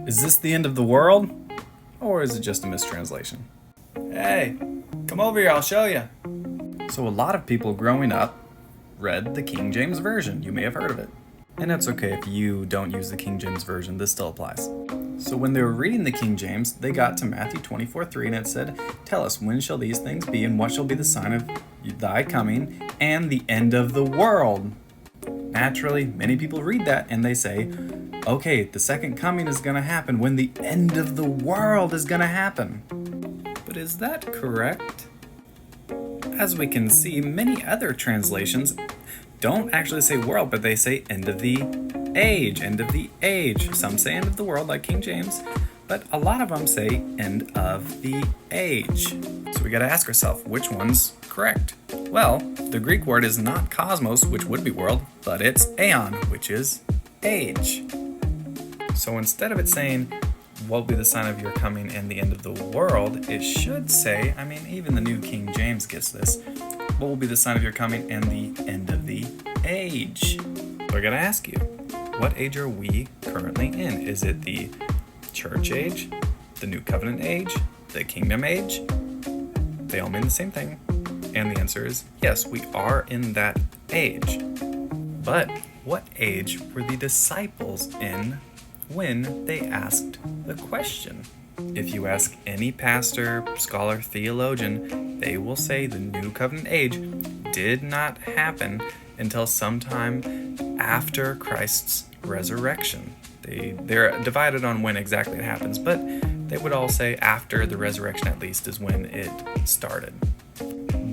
Is this the end of the world? Or is it just a mistranslation? Hey, come over here, I'll show you. So a lot of people growing up read the King James Version. You may have heard of it. And that's okay if you don't use the King James Version, this still applies. So when they were reading the King James, they got to Matthew 24:3 and it said, "Tell us, when shall these things be, and what shall be the sign of thy coming and the end of the world?" Naturally, many people read that and they say, okay, the second coming is going to happen when the end of the world is going to happen. But is that correct? As we can see, many other translations don't actually say world, but they say end of the age, end of the age. Some say end of the world, like King James, but a lot of them say end of the age. So we got to ask ourselves, which one's correct? Well, the Greek word is not cosmos, which would be world, but it's aeon, which is age. So instead of it saying, what will be the sign of your coming and the end of the world, it should say, even the New King James gets this, what will be the sign of your coming and the end of the age? So I gotta ask you, what age are we currently in? Is it the church age, the new covenant age, the kingdom age? They all mean the same thing. And the answer is yes, we are in that age. But what age were the disciples in when they asked the question? If you ask any pastor, scholar, theologian, they will say the new covenant age did not happen until sometime after Christ's resurrection. They're divided on when exactly it happens, but they would all say after the resurrection at least is when it started.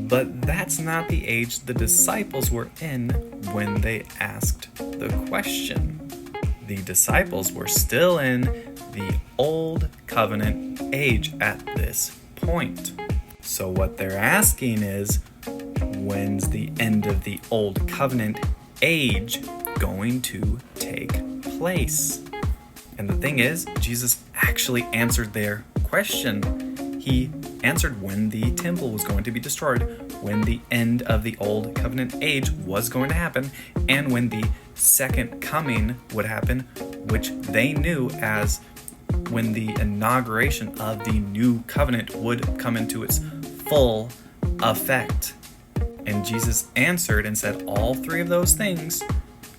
But that's not the age the disciples were in when they asked the question. The disciples were still in the old covenant age at this point. So what they're asking is, when's the end of the old covenant age going to take place? And the thing is, Jesus actually answered their question. He answered when the temple was going to be destroyed, when the end of the old covenant age was going to happen, and when the second coming would happen, which they knew as when the inauguration of the new covenant would come into its full effect. And Jesus answered and said all three of those things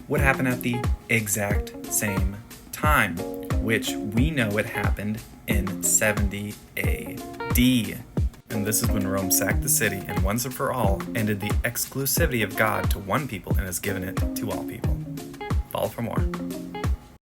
would happen at the exact same time, which we know it happened in 70 AD. And this is when Rome sacked the city and once and for all ended the exclusivity of God to one people and has given it to all people. Follow for more.